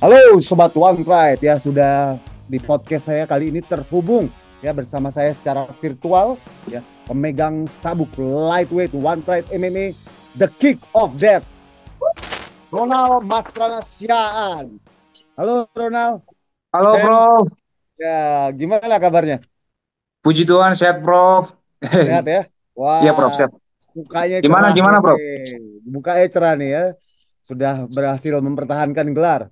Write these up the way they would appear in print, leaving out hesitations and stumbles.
Halo Sobat One Pride ya, sudah di podcast saya kali ini terhubung ya bersama saya secara virtual ya, pemegang sabuk lightweight One Pride MMA The Kick of Death, Ronald Matranasiaan. Halo Ronald. Halo, Ken, Prof. ya gimana kabarnya? Puji Tuhan, sehat, Prof. Sehat ya? Iya, Prof, Wah, sehat. mukanya Gimana, cerah nih. gimana, Prof? Mukanya cerah nih ya. Sudah berhasil mempertahankan gelar.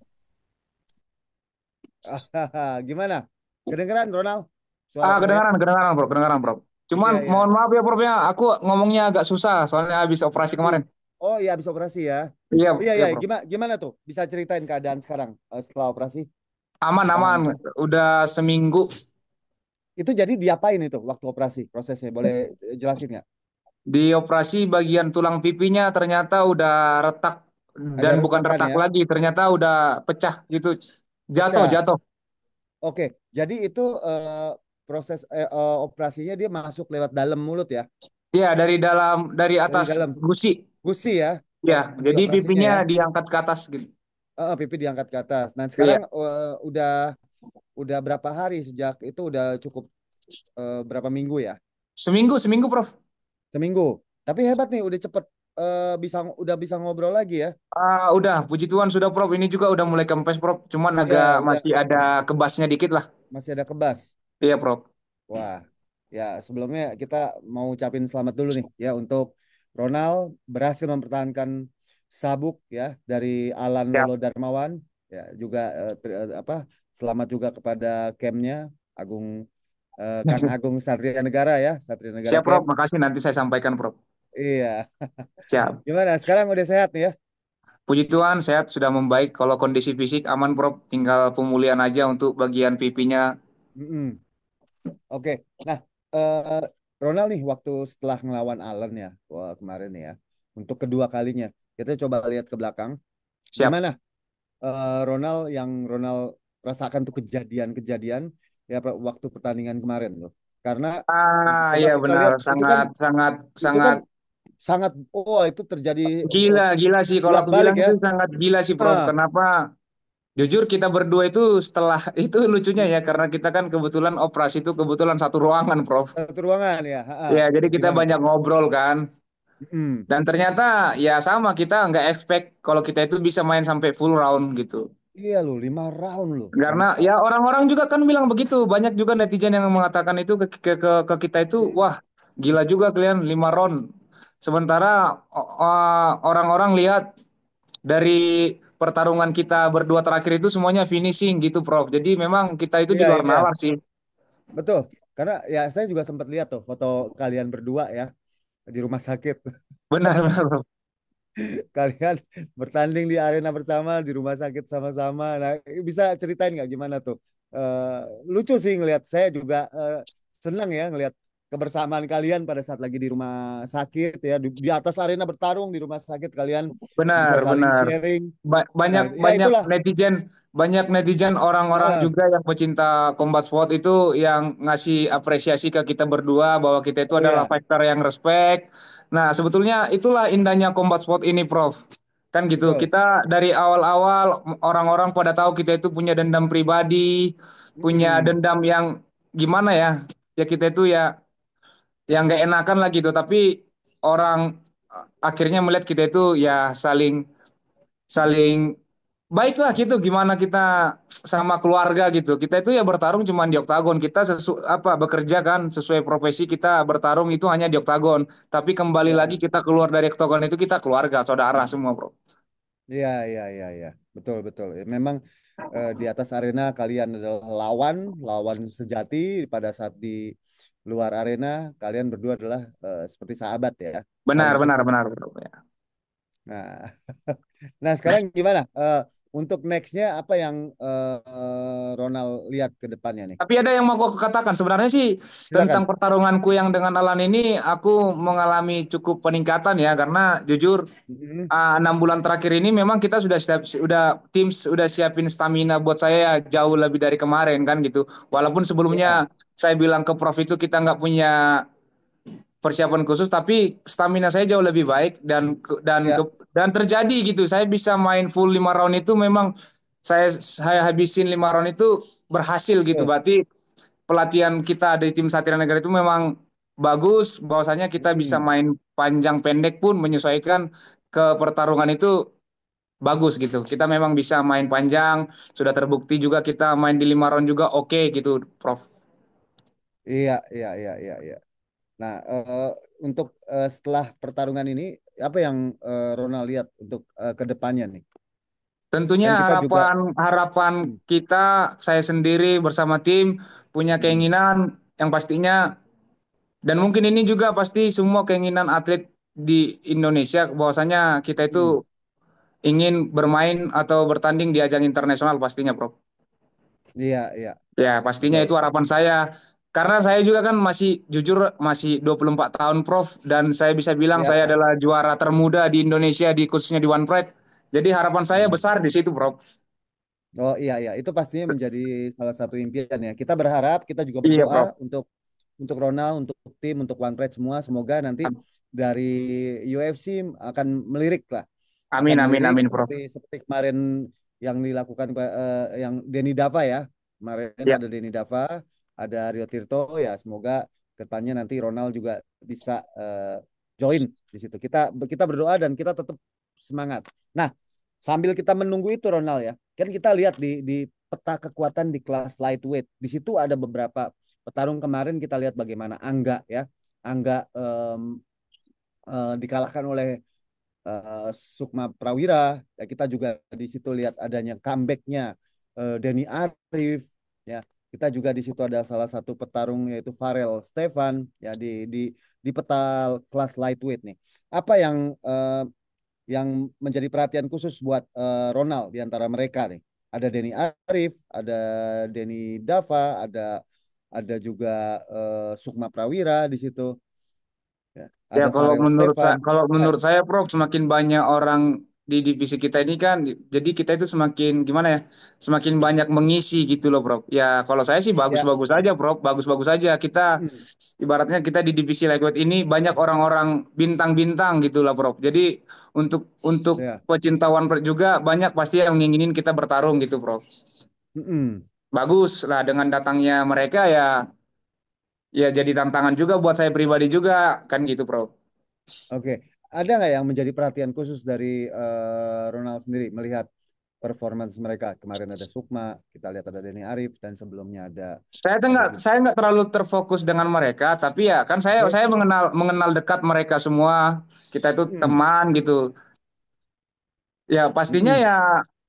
Gimana? Kedengeran Ronald? Suara saya? Kedengaran, kedengaran, Prof, kedengaran, Prof. Cuman, Iya, iya. mohon maaf ya, Prof, ya. Aku ngomongnya agak susah, soalnya habis operasi Operasi. kemarin. Oh iya habis operasi ya. Iya, Iya iya, iya Prof. gimana gimana tuh? Bisa ceritain keadaan sekarang setelah operasi? Aman, aman. Apa? Udah seminggu. Itu jadi diapain itu waktu operasi prosesnya? Boleh jelasin nggak? Di operasi bagian tulang pipinya ternyata udah retak. Ada Dan bukan retakan retak ya? lagi, ternyata udah pecah gitu. Jatuh, Pecah. jatuh. Oke. Jadi itu proses operasinya dia masuk lewat dalam mulut ya? Iya, dari dalam, dari Dari atas dalam gusi. gusi ya? Iya, Di jadi operasinya pipinya ya? diangkat ke atas gitu. Pipi diangkat ke atas. Nah sekarang Iya. udah berapa hari sejak itu udah cukup berapa minggu ya? Seminggu, seminggu, Prof. Seminggu. Tapi hebat nih, udah cepet udah bisa ngobrol lagi ya. Udah, puji Tuhan sudah Prof. Ini juga udah mulai kempes Prof. Cuman agak Ya, udah masih ada kebasnya dikit lah. masih ada kebas. Iya Prof. Wah, ya sebelumnya kita mau ucapin selamat dulu nih ya untuk Ronald berhasil mempertahankan sabuk ya dari Alan Siap. Lolo Darmawan. Ya, juga selamat juga kepada Camnya Agung Kang Agung Satria Negara ya, Satria Negara Siap Prof. Camp. Makasih nanti saya sampaikan Prof. Iya. Siap. Gimana? Sekarang udah sehat nih ya? Puji Tuhan sehat sudah membaik. Kalau kondisi fisik aman Prof. Tinggal pemulihan aja untuk bagian pipinya. Mm-mm. Oke, nah eh, Ronald nih waktu setelah ngelawan Allen ya, wah, kemarin ya, untuk kedua kalinya kita coba lihat ke belakang, Siap. gimana Ronald rasakan tuh kejadian-kejadian ya waktu pertandingan kemarin loh, karena coba Iya kita benar. lihat Sangat, sangat, itu kan sangat sangat itu terjadi gila, gila sih. Kalau bolak aku balik bilang ya, itu sangat gila sih Prof. ah, Kenapa? Jujur kita berdua itu setelah itu lucunya ya karena kita kan kebetulan operasi itu kebetulan satu ruangan Prof. satu ruangan ya, Ya jadi kita gimana banyak tuh? ngobrol kan. Mm. Dan ternyata ya sama kita nggak expect kalau kita itu bisa main sampai full round gitu. Iya loh, 5 round loh, Karena gila. ya orang-orang juga kan bilang begitu. Banyak juga netizen yang mengatakan itu ke kita itu, wah gila juga kalian 5 round. Sementara orang-orang lihat dari pertarungan kita berdua terakhir itu semuanya finishing gitu, Prof. Jadi memang kita itu di Iya, luar iya. nalar sih. Betul, karena ya saya juga sempat lihat tuh foto kalian berdua ya di rumah sakit. Benar, benar, Prof. Kalian bertanding di arena bersama, di rumah sakit sama-sama. Nah, bisa ceritain nggak gimana tuh? Eh, Lucu sih ngelihat. Saya juga senang ya ngelihat kebersamaan kalian pada saat lagi di rumah sakit ya, di atas arena bertarung di rumah sakit kalian bisa Benar, saling benar. sharing. Nah, Banyak ya banyak itulah. netizen orang-orang Heeh. juga yang pecinta combat sport itu yang ngasih apresiasi ke kita berdua bahwa kita itu Oh adalah ya, fighter yang respect. Nah, sebetulnya itulah indahnya combat sport ini, Prof. Kan gitu. betul. Kita dari awal-awal orang-orang pada tahu kita itu punya dendam pribadi, punya Mm-mm. dendam yang gimana ya? Ya kita itu ya yang nggak enakan lah gitu. Tapi orang akhirnya melihat kita itu ya saling saling baiklah gitu gimana kita sama keluarga gitu kita itu ya bertarung cuma di oktagon kita bekerja kan sesuai profesi kita bertarung itu hanya di oktagon tapi kembali lagi Ya. kita keluar dari oktagon itu kita keluarga saudara semua bro. Iya, iya, iya, iya. Betul, betul. Memang di atas arena kalian adalah lawan, lawan sejati. Pada saat di luar arena, kalian berdua adalah seperti sahabat ya, Benar saling benar support. benar bro ya. Nah, nah sekarang gimana? Untuk nextnya apa yang Ronald lihat ke depannya nih? Tapi ada yang mau aku katakan sebenarnya sih tentang Silakan. pertarunganku yang dengan Alan ini aku mengalami cukup peningkatan ya karena jujur Mhm. 6 bulan terakhir ini memang kita sudah siapin stamina buat saya ya, jauh lebih dari kemarin kan gitu. Walaupun Ya, sebelumnya saya bilang ke Prof itu kita nggak punya persiapan khusus, tapi stamina saya jauh lebih baik dan ya, dan terjadi gitu. Saya bisa main full 5 round itu memang saya habisin 5 round itu berhasil gitu. Betul. Berarti pelatihan kita di tim Satria Negara itu memang bagus. Bahwasanya kita bisa Mm-mm. main panjang pendek pun menyesuaikan ke pertarungan itu bagus gitu. Kita memang bisa main panjang. Sudah terbukti juga kita main di 5 round juga oke gitu, Prof. Iya, iya, iya, iya, iya. Nah, untuk setelah pertarungan ini, apa yang Ronald lihat untuk ke depannya nih? Tentunya Kan kita juga, harapan harapan hmm, kita, saya sendiri bersama tim punya hmm, keinginan yang pastinya, dan mungkin ini juga pasti semua keinginan atlet di Indonesia, bahwasanya kita hmm, itu ingin bermain atau bertanding di ajang internasional pastinya, Prof. iya, iya, Ya, pastinya betul. itu harapan saya. Karena saya juga kan masih jujur masih 24 tahun, Prof, dan saya bisa bilang saya Ya, adalah juara termuda di Indonesia di khususnya di One Pride. Jadi harapan saya hmm. besar di situ, Prof. Oh iya, iya, itu pastinya menjadi salah satu impian ya. Kita berharap, kita juga Iya, berdoa Prof. untuk Ronald, untuk tim, untuk One Pride semua. Semoga nanti dari UFC akan melirik lah, akan Amin, amin, melirik amin, Prof. seperti seperti kemarin yang dilakukan yang Denny Dava ya. Kemarin Ya. ada Denny Dava, ada Rio Tirto ya. Semoga kedepannya nanti Ronald juga bisa join di situ. Kita berdoa dan kita tetap semangat. Nah, sambil kita menunggu itu Ronald ya, kan kita lihat di peta kekuatan di kelas lightweight. Di situ ada beberapa petarung kemarin kita lihat bagaimana Angga ya. Angga dikalahkan oleh Sukma Prawira. Ya, kita juga di situ lihat adanya comebacknya Denny Arif. Ya, kita juga di situ ada salah satu petarung yaitu Farel Stefan ya di peta kelas lightweight nih. Apa yang menjadi perhatian khusus buat Ronald di antara mereka nih? Ada Denny Arif, ada Denny Dava, ada juga Sukma Prawira di situ, ya. Ya, Ada Farel Stefan. kalau Ah, menurut saya, Prof, semakin banyak orang di divisi kita ini kan, jadi kita itu semakin gimana ya, semakin banyak mengisi gitu loh, Prof. Ya, kalau saya sih ya, bagus-bagus aja, Prof, bagus-bagus aja. Kita hmm, ibaratnya kita di divisi lightweight ini banyak orang-orang bintang-bintang gitu lah, Prof. Jadi untuk ya, pecinta One Piece juga banyak pasti yang nginginin kita bertarung gitu, Prof. hmm, Bagus lah dengan datangnya mereka ya, ya jadi tantangan juga buat saya pribadi juga kan gitu, Prof. oke. Ada nggak yang menjadi perhatian khusus dari Ronald sendiri melihat performance mereka? Kemarin ada Sukma, kita lihat ada Denny Arif, dan sebelumnya ada juga. Saya nggak terlalu terfokus dengan mereka, tapi ya kan Oke, saya mengenal mengenal dekat mereka semua. Kita itu hmm, teman gitu. Ya pastinya hmm, ya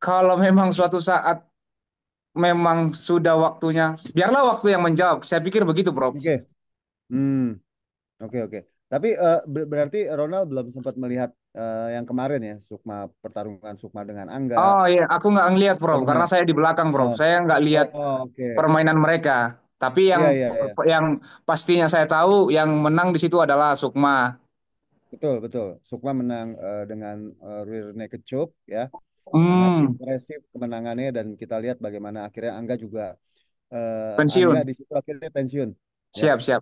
kalau memang suatu saat memang sudah waktunya, biarlah waktu yang menjawab. Saya pikir begitu, Bro. oke, hmm, oke, oke. Tapi berarti Ronald belum sempat melihat yang kemarin ya, pertarungan Sukma dengan Angga. Oh iya, aku nggak ngelihat, Bro, karena Bagaimana? saya di belakang, Bro. Oh, Saya nggak lihat oh, oke. permainan mereka. Tapi Iya, iya, iya. yang pastinya saya tahu yang menang di situ adalah Sukma. Betul, betul. Sukma menang dengan rear naked choke ya. Sangat Hmm, impresif kemenangannya dan kita lihat bagaimana akhirnya Angga juga Angga pensiun. di situ akhirnya pensiun ya. Siap, siap.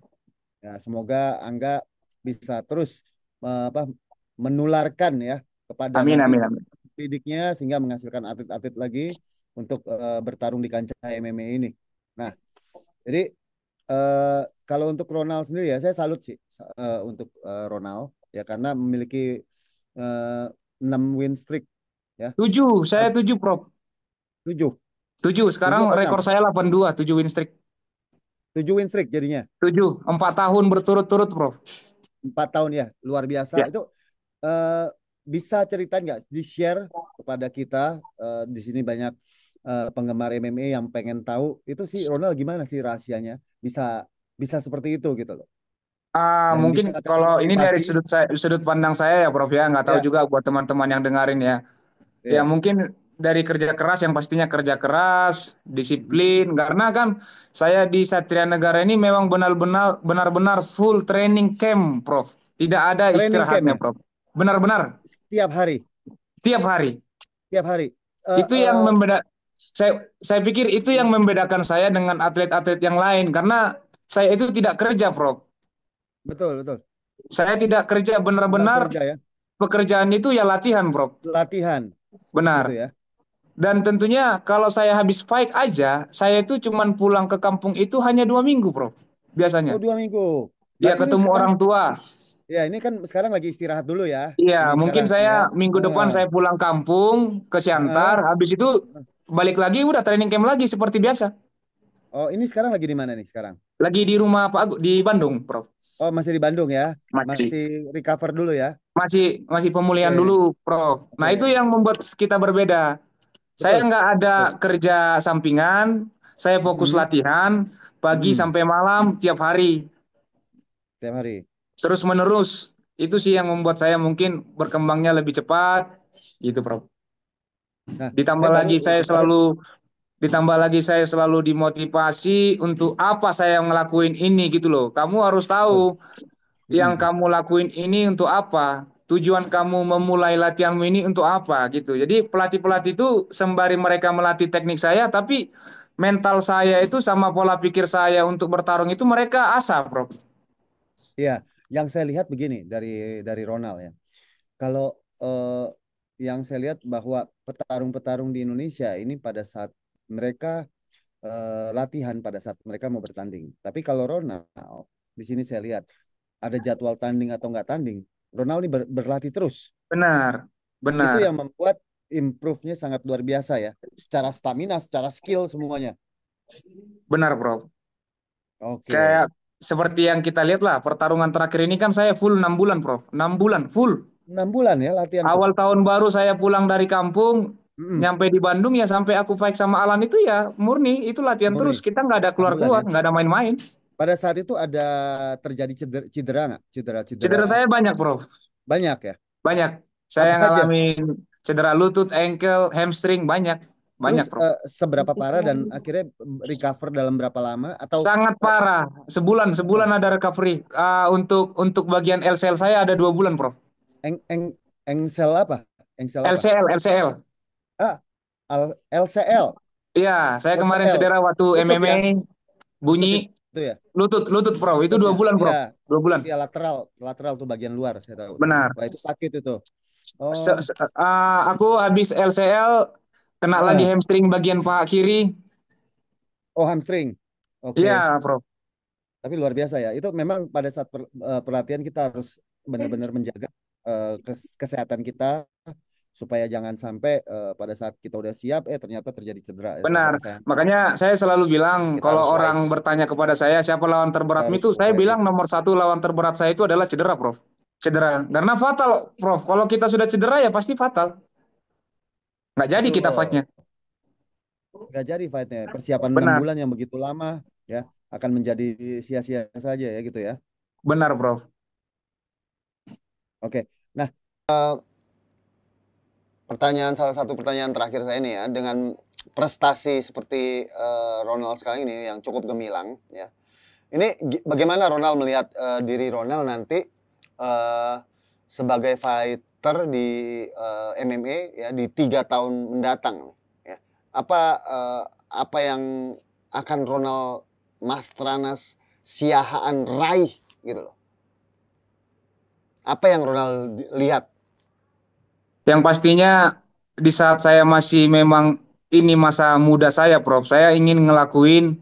Ya, semoga Angga bisa terus apa menularkan ya kepada Amin, nanti amin, amin. didiknya sehingga menghasilkan atlet-atlet lagi untuk bertarung di kancah MMA ini. Nah, jadi kalau untuk Ronald sendiri ya saya salut sih untuk Ronald ya karena memiliki eh, 6 win streak ya. 7, saya Ad- 7, Prof. 7, 7. 7 Sekarang apa 6? rekor saya 82, 7 win streak. 7 win streak jadinya. 7, 4 tahun berturut-turut, Prof. 4 tahun ya, luar biasa. Ya. Itu eh, bisa cerita nggak di-share kepada kita di sini banyak penggemar MMA yang pengen tahu itu sih Ronald gimana sih rahasianya bisa bisa seperti itu gitu loh. Dan Mungkin bisa kasih kalau ini dari motivasi sudut pandang saya ya, Prof, ya, nggak tahu ya, juga buat teman-teman yang dengerin ya. Ya ya. mungkin dari kerja keras, yang pastinya kerja keras, disiplin. Mm-mm. Karena kan saya di Satria Negara ini memang benar-benar full training camp, Prof. Tidak ada Training camp istirahatnya, ya Prof. Benar-benar setiap hari, tiap hari. tiap hari. Eh, Itu yang eh, saya pikir itu yang mm, membedakan saya dengan atlet-atlet yang lain karena saya itu tidak kerja, Prof. betul, betul. Saya tidak kerja, Nggak benar-benar kerja ya, pekerjaan itu ya latihan, Prof. latihan gitu Benar. ya. Dan tentunya kalau saya habis fight aja, saya itu cuman pulang ke kampung itu hanya 2 minggu, Bro. Oh, Biasanya. 2 minggu. Ya Berarti ini ketemu sekarang, orang tua. ya ini kan sekarang lagi istirahat dulu ya. Iya, Ini mungkin sekarang saya ya. minggu depan Heeh. saya pulang kampung ke Siantar, Heeh. habis itu balik lagi udah training camp lagi seperti biasa. Oh, ini sekarang lagi di mana nih sekarang? Lagi di rumah Pak Agus di Bandung, Prof. Oh, masih di Bandung ya. Masih Masih recover dulu ya. masih masih pemulihan Oke, dulu, Prof. Nah, itu oke. yang membuat kita berbeda. Saya Betul. nggak ada Betul. kerja sampingan, saya fokus Mm-mm. latihan pagi Mm-mm. sampai malam tiap hari, Tiap hari. terus menerus. Itu sih yang membuat saya mungkin berkembangnya lebih cepat, gitu, Prof. Nah, Ditambah saya baru lagi saya kemarin. selalu Ditambah lagi saya selalu dimotivasi untuk apa saya ngelakuin ini gitu loh. Kamu harus Betul. tahu yang Mm-mm. kamu lakuin ini untuk apa. Tujuan kamu memulai latihanmu ini untuk apa gitu. Jadi pelatih-pelatih itu sembari mereka melatih teknik saya, tapi mental saya itu sama pola pikir saya untuk bertarung itu mereka asah, Bro. Ya, yang saya lihat begini dari Ronald ya. Kalau yang saya lihat bahwa petarung-petarung di Indonesia ini pada saat mereka latihan pada saat mereka mau bertanding. Tapi kalau Ronald di sini saya lihat ada jadwal tanding atau nggak tanding, Ronald ini berlatih terus. Benar, Itu benar, yang membuat improve-nya sangat luar biasa ya. Secara stamina, secara skill semuanya. benar, Bro. Oke. Kayak seperti yang kita lihat lah, pertarungan terakhir ini kan saya full 6 bulan, Bro. 6 bulan full. 6 bulan ya latihan tuh. Awal tahun baru saya pulang dari kampung, Mm-mm. nyampe di Bandung ya sampai aku fight sama Alan itu ya murni itu latihan terus. Murni Kita nggak ada 6 bulan keluar-keluar, ya. nggak ada main-main. Pada saat itu ada terjadi cedera nggak? Cedera-cedera Cedera saya banyak, Bro. banyak ya. Banyak. Saya Apa aja? ngalamin cedera lutut, ankle, hamstring, banyak. Terus Banyak, Bro. seberapa parah dan akhirnya recover dalam berapa lama? Atau Sangat parah. Sebulan, oh, sebulan ada recovery. Untuk bagian LCL saya ada 2 bulan, Bro. eng eng engsel apa? Engsel apa? LCL, LCL. Ah, LCL, Iya, saya kemarin LCL. cedera waktu Lutut MMA ya? bunyi Lutut itu ya? lutut, lutut, Bro. Itu Lutut dua ya? bulan, Bro. Ya, 2 bulan. ya lateral, lateral tuh bagian luar saya tahu tuh. Benar. Wah, itu sakit itu. Oh, Aku habis LCL kena lagi eh. hamstring bagian paha kiri. Oh, hamstring. Oke. Iya, Prof. Tapi luar biasa ya. Itu memang pada saat pelatihan kita harus benar-benar menjaga kesehatan kita supaya jangan sampai pada saat kita udah siap ternyata terjadi cedera ya Benar. saudara saya. Makanya saya selalu bilang Kita kalau harus orang wise, bertanya kepada saya siapa lawan kita terberatmu harus itu, saya bilang wise. nomor satu lawan terberat saya itu adalah cedera, Prof. Cedera. Karena fatal, Prof. Kalau kita sudah cedera ya pasti fatal. Nggak jadi kita Betul. fightnya. Nggak jadi fightnya. Persiapan 6 Benar. bulan yang begitu lama ya akan menjadi sia-sia saja ya gitu ya. Benar, Prof. Oke. Nah, salah satu pertanyaan terakhir saya ini ya, dengan prestasi seperti Ronald sekarang ini yang cukup gemilang ya. Ini bagaimana Ronald melihat diri Ronald nanti eh, sebagai fighter di MMA ya di 3 tahun mendatang ya. Apa yang akan Ronald Mastranas Siahaan raih gitu loh. Apa yang Ronald lihat? Yang pastinya di saat saya masih memang ini masa muda saya, Prof. Saya ingin ngelakuin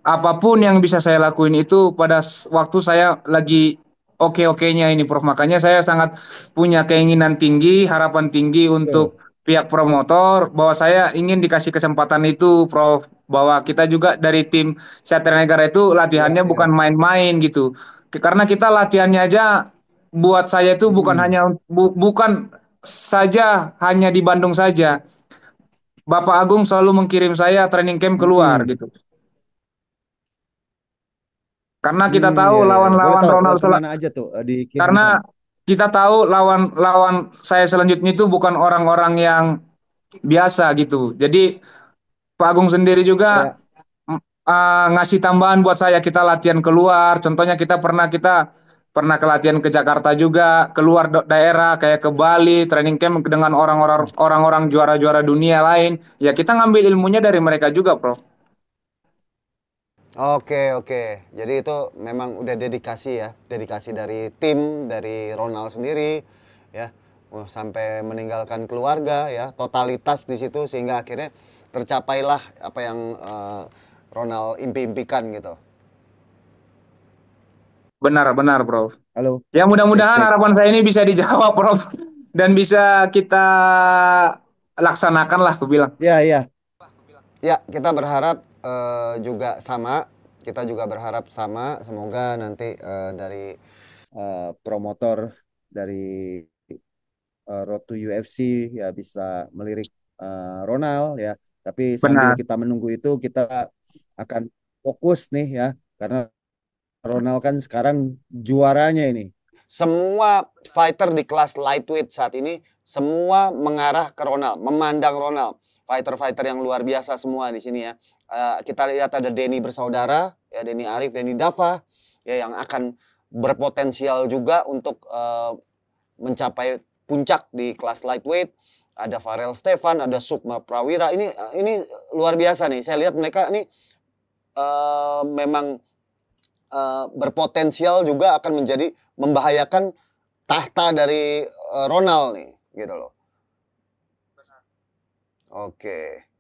apapun yang bisa saya lakuin itu pada waktu saya lagi oke-okenya ini, Prof. Makanya saya sangat punya keinginan tinggi, harapan tinggi Betul. untuk pihak promotor bahwa saya ingin dikasih kesempatan itu, Prof. Bahwa kita juga dari tim Satria Negara itu Ya, latihannya bukan ya. main-main gitu. Karena kita latihannya aja buat saya itu bukan Mm-mm. hanya bukan saja hanya di Bandung saja. Bapak Agung selalu mengirim saya training camp keluar Mm-mm. gitu. Karena kita tahu Ya, ya, ya. Boleh lawan-lawan tahu Ronald kemana aja tuh dikirimkan? karena kita tahu lawan-lawan saya selanjutnya itu bukan orang-orang yang biasa gitu. Jadi Pak Agung sendiri juga Ya. ngasih tambahan buat saya kita latihan keluar. Contohnya kita pernah ke latihan ke Jakarta juga, keluar daerah kayak ke Bali, training camp dengan orang-orang juara-juara dunia lain. Ya kita ngambil ilmunya dari mereka juga, Prof. Oke, oke. Jadi itu memang udah dedikasi ya, dedikasi dari tim, dari Ronald sendiri, ya. sampai meninggalkan keluarga ya, totalitas di situ sehingga akhirnya tercapailah apa yang Ronald impi-impikan gitu. Benar, Prof. Halo. Ya mudah-mudahan Cek. harapan saya ini bisa dijawab, Prof. Dan bisa kita laksanakan lah, aku bilang. Ya, ya. Ya, kita berharap juga sama. Kita juga berharap sama. Semoga nanti dari Promotor dari Road to UFC ya bisa melirik Ronald ya. Tapi sambil Benar. kita menunggu itu kita akan fokus nih ya, karena Ronald kan sekarang juaranya ini. semua fighter di kelas lightweight saat ini semua mengarah ke Ronald, memandang Ronald. Fighter-fighter yang luar biasa semua di sini ya. Kita lihat ada Denny bersaudara, ya Denny Arif, Denny Dava, ya yang akan berpotensial juga untuk mencapai puncak di kelas lightweight. Ada Farel Stefan, ada Sukma Prawira. Ini luar biasa nih. Saya lihat mereka ini memang berpotensial juga akan menjadi membahayakan tahta dari Ronald nih, gitu loh. Oke.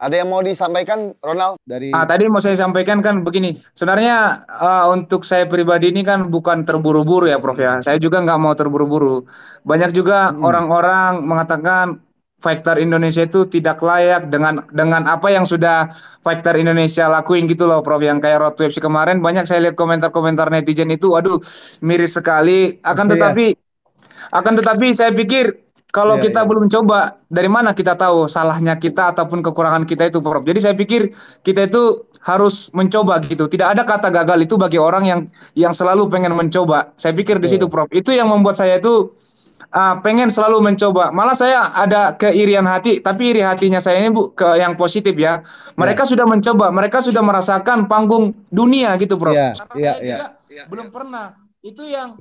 Ada yang mau disampaikan, Ronald? Tadi mau saya sampaikan kan begini, sebenarnya untuk saya pribadi ini kan bukan terburu-buru ya, Prof ya. Saya juga nggak mau terburu-buru. Banyak juga orang-orang mengatakan fighter Indonesia itu tidak layak dengan apa yang sudah fighter Indonesia lakuin gitu loh, Prof. Yang kayak Road to UFC kemarin, banyak saya lihat komentar-komentar netizen itu, aduh, miris sekali. Akan tetapi saya pikir kalau kita belum coba, dari mana kita tahu salahnya kita ataupun kekurangan kita itu, Prof. Jadi saya pikir kita itu harus mencoba gitu. Tidak ada kata gagal itu bagi orang yang selalu pengen mencoba. Saya pikir di situ, Prof. Itu yang membuat saya itu pengen selalu mencoba. Malah saya ada keirian hati, tapi iri hatinya saya ini Bu ke yang positif ya. Mereka sudah mencoba, mereka sudah merasakan panggung dunia gitu, Prof. Saya juga belum pernah. Itu yang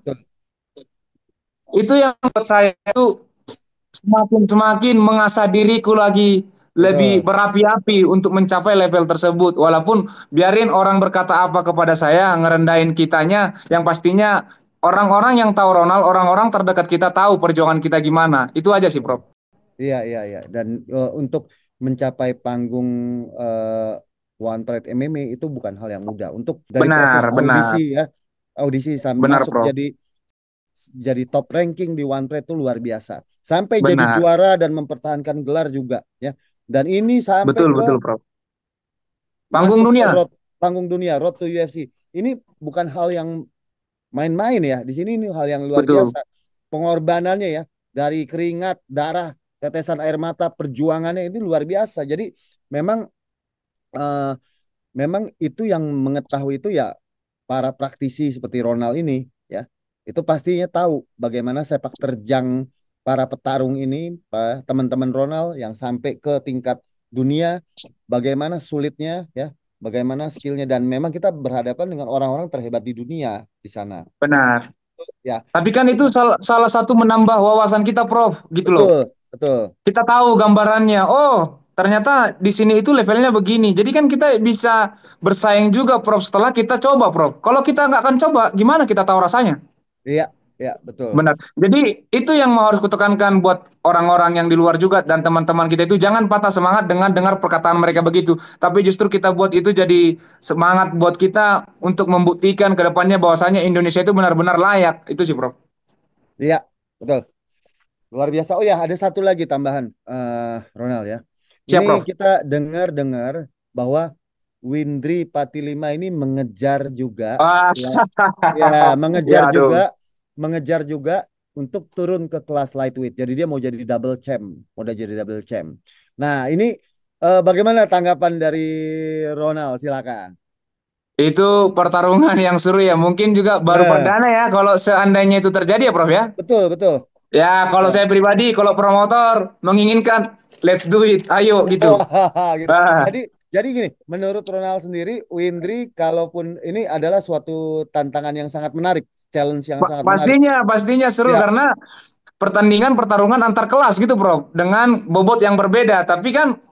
membuat saya itu semakin mengasah diriku lagi lebih berapi-api untuk mencapai level tersebut. Walaupun biarin orang berkata apa kepada saya, ngerendahin kitanya, yang pastinya orang-orang yang tahu Ronald, orang-orang terdekat kita tahu perjuangan kita gimana. Itu aja sih, Prof. Iya. Dan untuk mencapai panggung One Pride MMA itu bukan hal yang mudah. Untuk dari proses audisi ya, audisi sampai masuk Prof. jadi top ranking di One Pride itu luar biasa. Sampai jadi juara dan mempertahankan gelar juga ya. Dan ini sampai betul, Prof. Panggung dunia. Panggung dunia, Road to UFC. Ini bukan hal yang main-main ya. Di sini ini hal yang luar biasa. Pengorbanannya ya, dari keringat, darah, tetesan air mata, perjuangannya ini luar biasa. Jadi memang itu yang mengetahui itu ya para praktisi seperti Ronald ini ya. Itu pastinya tahu bagaimana sepak terjang para petarung ini, teman-teman Ronald yang sampai ke tingkat dunia, bagaimana sulitnya ya, bagaimana skillnya, dan memang kita berhadapan dengan orang-orang terhebat di dunia di sana. Benar. Ya. Tapi kan itu salah satu menambah wawasan kita, Prof, gitu loh. Betul. Kita tahu gambarannya. Oh, ternyata di sini itu levelnya begini. Jadi kan kita bisa bersaing juga, Prof, setelah kita coba, Prof. Kalau kita nggak akan coba, gimana kita tahu rasanya? Iya, betul. Benar. Jadi itu yang mau harus kutekankan buat orang-orang yang di luar juga dan teman-teman kita itu jangan patah semangat dengan dengar perkataan mereka begitu. Tapi justru kita buat itu jadi semangat buat kita untuk membuktikan ke depannya bahwasanya Indonesia itu benar-benar layak. Itu sih, Prof. Iya, betul. Luar biasa. Oh ya, ada satu lagi tambahan, Ronald ya. Siap, Ini Prof. kita dengar bahwa Windri Patilima ini mengejar juga, mengejar juga untuk turun ke kelas lightweight. Jadi dia mau jadi double champ. Nah, ini bagaimana tanggapan dari Ronald? Silakan. Itu pertarungan yang seru ya. Mungkin juga baru perdana ya kalau seandainya itu terjadi ya, Prof ya. Betul. Ya, kalau saya pribadi, kalau promotor menginginkan, let's do it, ayo gitu. Gitu. Jadi gini, menurut Ronald sendiri, Windri kalaupun ini adalah suatu tantangan yang sangat menarik, challenge yang sangat menarik. Pastinya seru karena pertandingan pertarungan antar kelas gitu, Bro, dengan bobot yang berbeda. Tapi kan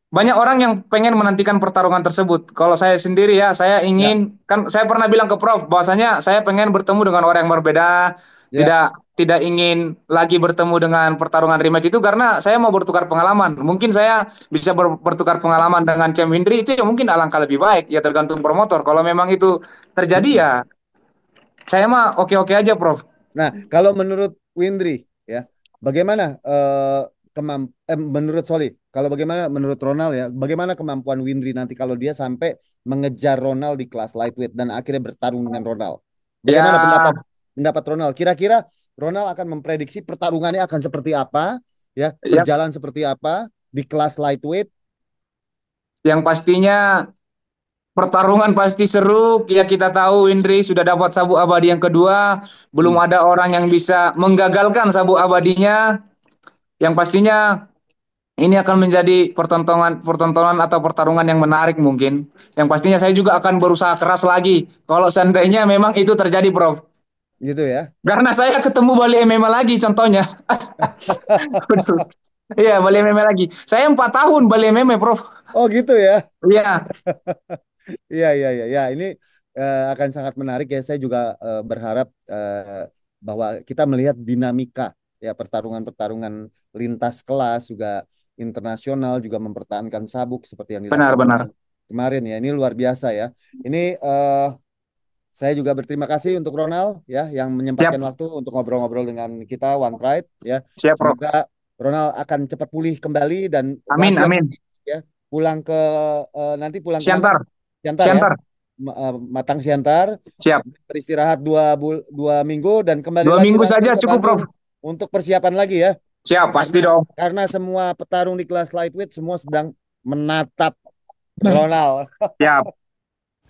banyak orang yang pengen menantikan pertarungan tersebut. Kalau saya sendiri ya, saya ingin kan saya pernah bilang ke Prof bahwasanya saya pengen bertemu dengan orang yang berbeda, Ya, tidak ingin lagi bertemu dengan pertarungan rematch itu karena saya mau bertukar pengalaman. Mungkin saya bisa bertukar pengalaman dengan Cem Windri itu ya mungkin alangkah lebih baik. Ya tergantung promotor. Kalau memang itu terjadi ya saya mah oke-oke aja, Prof. nah kalau menurut Windri ya, bagaimana menurut Soli, kalau bagaimana menurut Ronald ya, bagaimana kemampuan Windri nanti kalau dia sampai mengejar Ronald di kelas lightweight dan akhirnya bertarung dengan Ronald? Bagaimana pendapat Ya, pendapat Ronald? Kira-kira Ronald akan memprediksi pertarungannya akan seperti apa, ya, ya berjalan seperti apa di kelas lightweight? yang pastinya pertarungan pasti seru. Ya kita tahu Indri sudah dapat sabuk abadi yang kedua. Belum Hmm, ada orang yang bisa menggagalkan sabuk abadinya. Yang pastinya ini akan menjadi pertontonan atau pertarungan yang menarik mungkin. Yang pastinya saya juga akan berusaha keras lagi. Kalau seandainya memang itu terjadi, Prof. gitu ya. Karena saya ketemu Bali MMA lagi contohnya. Betul. Iya, Bali MMA lagi. Saya 4 tahun Bali MMA, Prof. Oh gitu ya. Iya, Iya, iya, iya, ya. Ini akan sangat menarik ya. Saya juga berharap bahwa kita melihat dinamika ya pertarungan-pertarungan lintas kelas juga internasional juga mempertahankan sabuk seperti yang dilakukan benar-benar. Ronald kemarin ya. Ini luar biasa ya. Ini saya juga berterima kasih untuk Ronald ya yang Siap, menyempatkan waktu untuk ngobrol-ngobrol dengan kita One Pride ya. siap, Prof. Semoga Ronald akan cepat pulih kembali dan Amin, latihan amin. lagi ya. Pulang ke nanti pulang kemana? Siantar, Siantar ya. Siantar. Matang Siantar, Siap. beristirahat 2 minggu dan kembali Dua lagi minggu langsung saja ke cukup, Prof. Bandung untuk persiapan lagi ya. Siap, pasti Karena dong. karena semua petarung di kelas lightweight semua sedang menatap Ronald. Siap.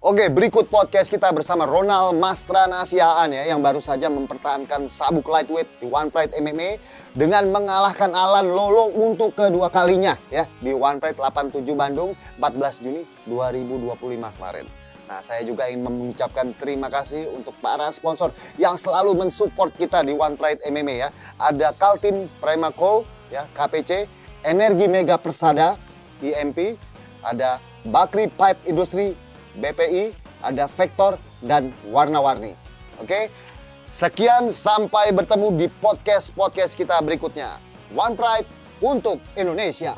Oke, berikut podcast kita bersama Ronald Mastranasiaan ya, yang baru saja mempertahankan sabuk lightweight di One Pride MMA dengan mengalahkan Alan Lolo untuk kedua kalinya ya di One Pride 87 Bandung 14 Juni 2025 kemarin. Nah, saya juga ingin mengucapkan terima kasih untuk para sponsor yang selalu mensupport kita di One Pride MMA ya. Ada Kaltim Primacol ya, KPC, Energi Mega Persada, IMP, ada Bakri Pipe Industry, BPI, ada Vektor, dan warna-warni. Oke, sekian sampai bertemu di podcast kita berikutnya. One Pride untuk Indonesia.